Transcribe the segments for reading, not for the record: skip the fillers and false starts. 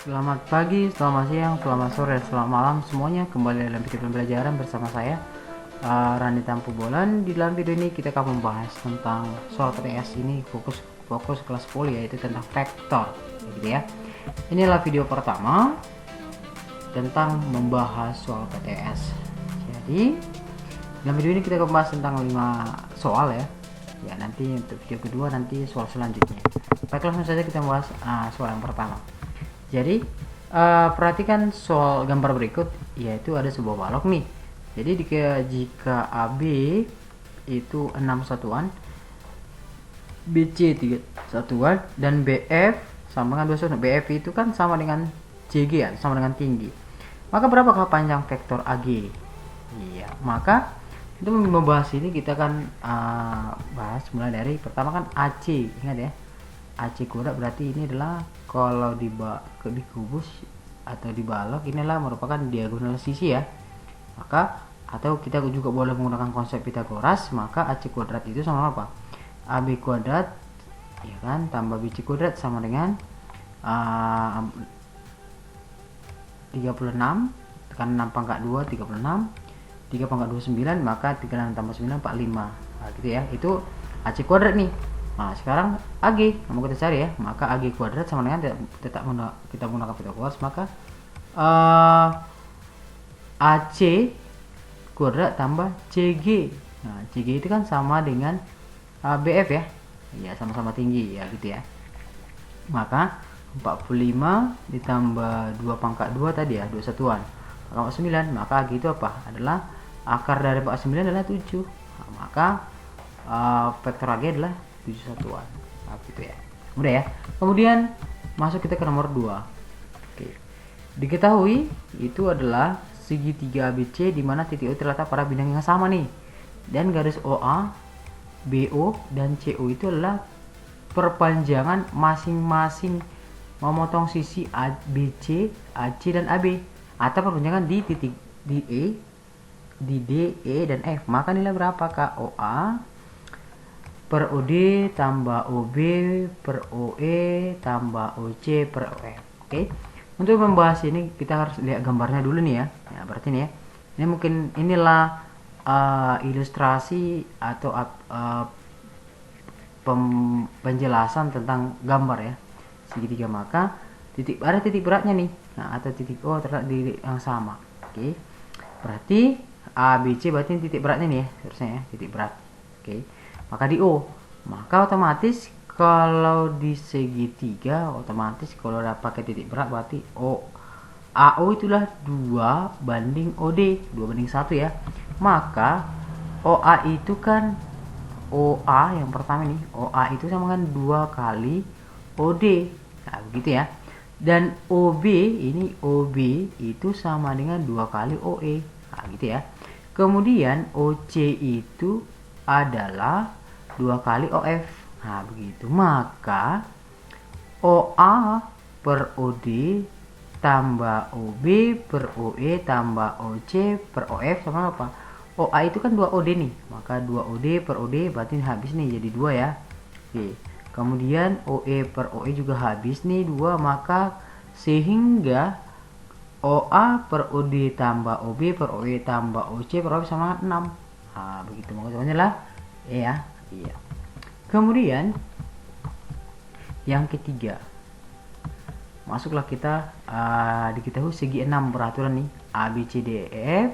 Selamat pagi, selamat siang, selamat sore, selamat malam semuanya. Kembali dalam video pembelajaran bersama saya Rani Tampu Bolan. Di dalam video ini kita akan membahas tentang soal PTS ini fokus kelas 10, yaitu tentang vektor gitu ya. Inilah video pertama tentang membahas soal PTS. Jadi dalam video ini kita akan membahas tentang 5 soal ya. Ya, nanti untuk video kedua nanti soal selanjutnya. Baiklah, langsung saja kita membahas soal yang pertama. Jadi perhatikan soal gambar berikut, yaitu ada sebuah balok nih. Jadi jika AB itu 6 satuan, BC 3 satuan, dan BF sama dengan 2 satuan. BF itu kan sama dengan CG ya, sama dengan tinggi. Maka berapakah panjang vektor AG? Iya, maka untuk membahas ini kita akan bahas mulai dari pertama kan AC. Ingat ya, AC kuadrat berarti ini adalah kalau dikubus atau dibalok, inilah merupakan diagonal sisi ya. Maka atau kita juga boleh menggunakan konsep Pitagoras, maka AC kuadrat itu sama apa? AB kuadrat ya kan tambah BC kuadrat sama dengan 36, tekan 6 pangkat 2 36, 3 pangkat 29, maka 36 tambah 9 45. Nah, gitu ya. Itu AC kuadrat nih. Nah, sekarang AG mau kita cari ya, maka AG kuadrat sama dengan kita menggunakan Pitagoras, maka AC kuadrat tambah CG. Nah, CG itu kan sama dengan BF ya. Ya, sama-sama tinggi ya gitu ya. Maka 45 ditambah 2 pangkat 2 tadi ya, 2 satuan. Maka 9, maka AG itu apa? Adalah akar dari 49 adalah 7. Nah, maka vektor AG adalah 7 satuan. Nah, gitu ya. Mudah ya. Kemudian masuk kita ke nomor 2. Oke. Diketahui itu adalah segitiga ABC di mana titik O terletak pada bidang yang sama nih. Dan garis OA, BO dan CO itu adalah perpanjangan masing-masing memotong sisi ABC, AC dan AB, atau perpanjangan di titik di E, di D, E dan F. Maka nilai berapa Kak? OA per OD tambah OB per OE tambah OC per OF. Oke. Untuk membahas ini kita harus lihat gambarnya dulu nih ya. Ya, berarti nih ya. Ini mungkin inilah ilustrasi atau penjelasan tentang gambar ya. Segitiga, maka ada titik beratnya nih. Nah, atau titik O terletak di yang sama. Oke. Berarti ABC berarti titik beratnya nih ya, harusnya ya, titik berat. Oke. Maka di O, maka otomatis kalau di segitiga otomatis kalau udah pakai titik berat berarti AO itulah 2 banding OD, 2 banding 1 ya. Maka OA itu kan OA yang pertama nih, OA itu sama dengan 2 kali OD. Nah, begitu ya. Dan OB itu sama dengan 2 kali OE. Nah, gitu ya. Kemudian OC itu adalah 2 kali OF. Nah, begitu. Maka OA per OD tambah OB per OE tambah OC per OF sama apa? OA itu kan 2 OD nih. Maka 2 OD per OD berarti habis nih jadi 2 ya. Oke. Kemudian OE per OE juga habis nih 2, maka sehingga OA per OD tambah OB per OE tambah OC per OF sama 6. Nah, begitu. Maksudnya lah ya. Iya. Kemudian yang ketiga, masuklah kita diketahui segi 6 peraturan nih A, B, C, D, E, F.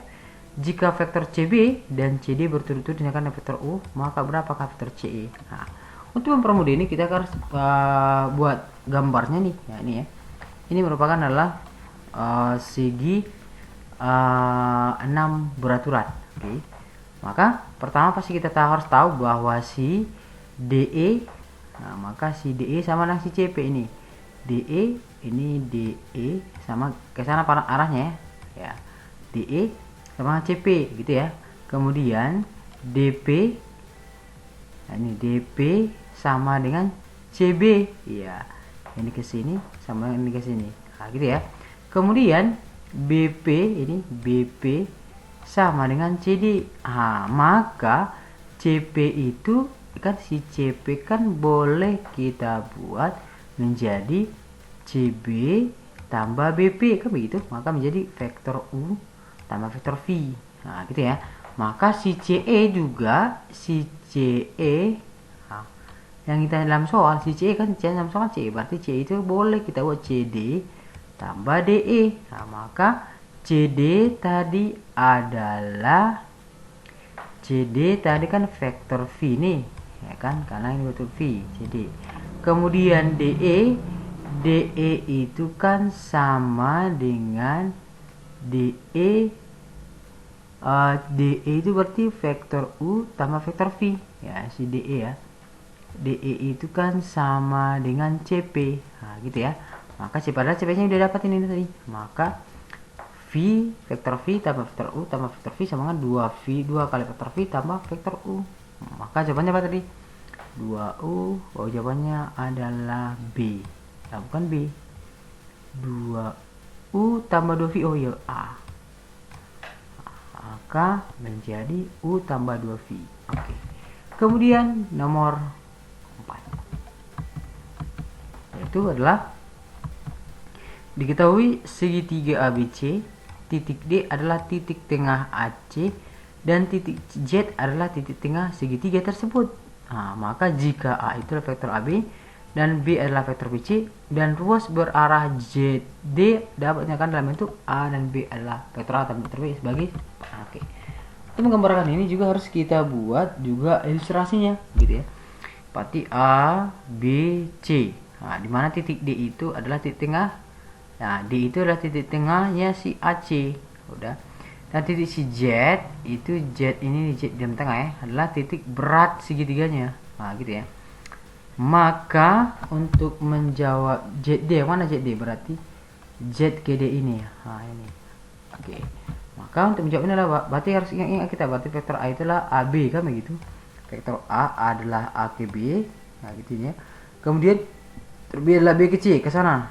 Jika vektor CB dan CD berturut-turut dengan vektor U, maka berapakah vektor CE? Nah, untuk mempermudah ini kita harus buat gambarnya nih. Ya, ini ya. Ini merupakan adalah segi 6 beraturan. Oke. Maka pertama pasti kita harus tahu bahwa si DE, nah maka si DE sama dengan si CP ini. DE ini DE sama ke sana arahnya ya. DE sama CP gitu ya. Kemudian DP, nah ini DP sama dengan CB ya. Ini ke sini sama ini ke sini. Nah, gitu ya. Kemudian BP ini BP sama dengan CD. Nah, maka CP itu kan si CP kan boleh kita buat menjadi CB tambah BP kan begitu, maka menjadi vektor U tambah vektor V. Nah gitu ya. Maka si CE juga, si CE yang kita dalam soal, si CE kan dalam soal CE, berarti CE itu boleh kita buat CD tambah DE. Nah maka CD tadi kan vektor V nih ya kan, karena ini vektor V CD. Kemudian DE itu kan sama dengan DE itu berarti vektor U tambah vektor V ya, si DE ya. DE itu kan sama dengan CP. Nah gitu ya. Maka padahal CP nya udah dapat ini tadi. Maka vektor V tambah vektor U tambah vektor V sama dengan 2 kali vektor V tambah vektor U. Maka jawabannya apa tadi? 2U. Oh, jawabannya adalah B. Nah, bukan B. 2U tambah 2V. Oh ya, A. Maka menjadi U tambah 2V. Oke. Kemudian nomor 4. Yaitu adalah diketahui segitiga ABC, titik D adalah titik tengah AC, dan titik Z adalah titik tengah segitiga tersebut. Nah, maka jika A itu adalah vektor AB dan B adalah vektor BC dan ruas berarah ZD dapat dinyatakan dalam bentuk A dan B adalah vektor A dan vektor B sebagai oke. Untuk menggambarkan ini juga harus kita buat juga ilustrasinya gitu ya. Seperti A, B, C. Nah, di mana titik D itu adalah titik tengah. Nah, D itu adalah titik tengahnya si AC. Udah. Dan titik si Z itu Z ini Z di tengah ya, adalah titik berat segitiganya. Nah gitu ya. Maka untuk menjawab ZD, mana ZD berarti ZKD ini. Nah ini. Oke. Maka untuk menjawab ini adalah berarti harus ingat kita berarti vektor A itulah AB kan begitu. Vektor A adalah A ke B. Nah gitu ya. Kemudian B adalah B ke C ke sana.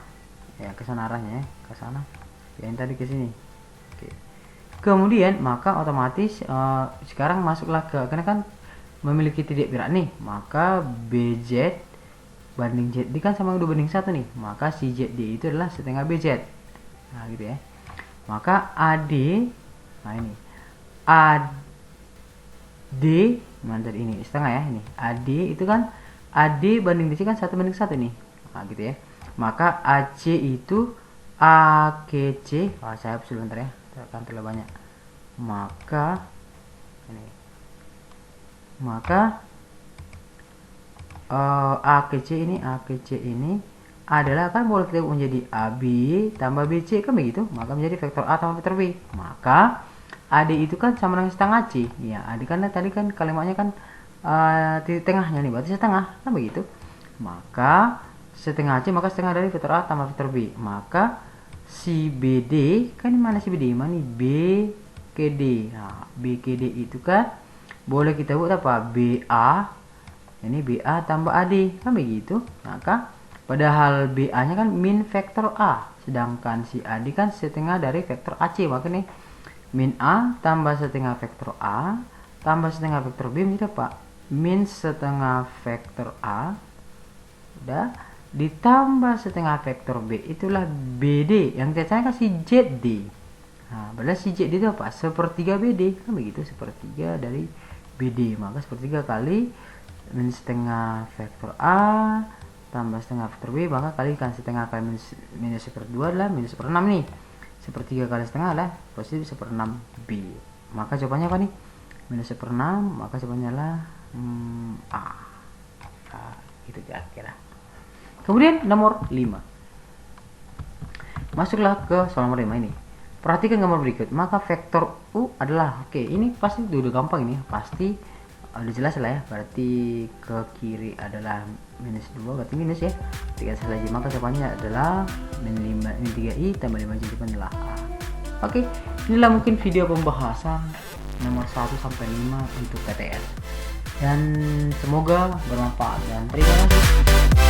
Ya ke sana arahnya ya, ke sana. Yang tadi ke sini. Kemudian maka otomatis sekarang masuklah ke, karena kan memiliki titik berat nih, maka BZ banding ZD kan sama 2 banding 1 nih, maka si ZD itu adalah setengah BZ. Nah gitu ya. Maka AD, nah ini AD mana tadi ini setengah ya, ini AD itu kan AD banding DC kan 1 banding 1 nih. Nah gitu ya. Maka AC itu A ke C. Saya hapus sebentar ya, akan terlalu banyak. Maka ini, maka A ke C ini adalah kan boleh kita menjadi AB tambah BC kan begitu, maka menjadi vektor A tambah vektor B. Maka AD itu kan sama dengan setengah C ya, AD kan tadi kan kalimatnya kan titik tengahnya nih, berarti setengah kan begitu. Maka setengah C maka setengah dari vektor A tambah vektor B. Maka si BD kan mana si BD, mana nih B ke D. Nah B ke D itu kan boleh kita buat apa, BA ini BA tambah AD kan begitu. Maka padahal BA nya kan min vektor A, sedangkan si AD kan setengah dari vektor AC, maka nih min A tambah setengah vektor A tambah setengah vektor B menjadi apa, min setengah vektor A udah ditambah setengah vektor B, itulah BD yang kita cari kan si ZD. Nah, padahal si ZD itu apa, sepertiga BD kan begitu, sepertiga dari BD, maka sepertiga kali min setengah vektor A tambah setengah vektor B, maka kalikan setengah kali minus seperdua adalah minus seperenam nih, sepertiga kali setengah adalah positif seperenam B. Maka jawabannya apa nih, minus seperenam, maka jawabannya adalah A. Gitu kira-kira. Kemudian nomor 5, masuklah ke soal nomor 5 ini. Perhatikan gambar berikut, maka vektor U adalah, oke ini pasti udah gampang ini, pasti udah jelas lah ya, berarti ke kiri adalah minus 2, berarti minus ya, 3 lagi, maka jawabannya adalah min 3i tambah 5 jadi adalah A. Oke, inilah mungkin video pembahasan nomor 1 sampai 5 untuk TTS, dan semoga bermanfaat dan terima kasih.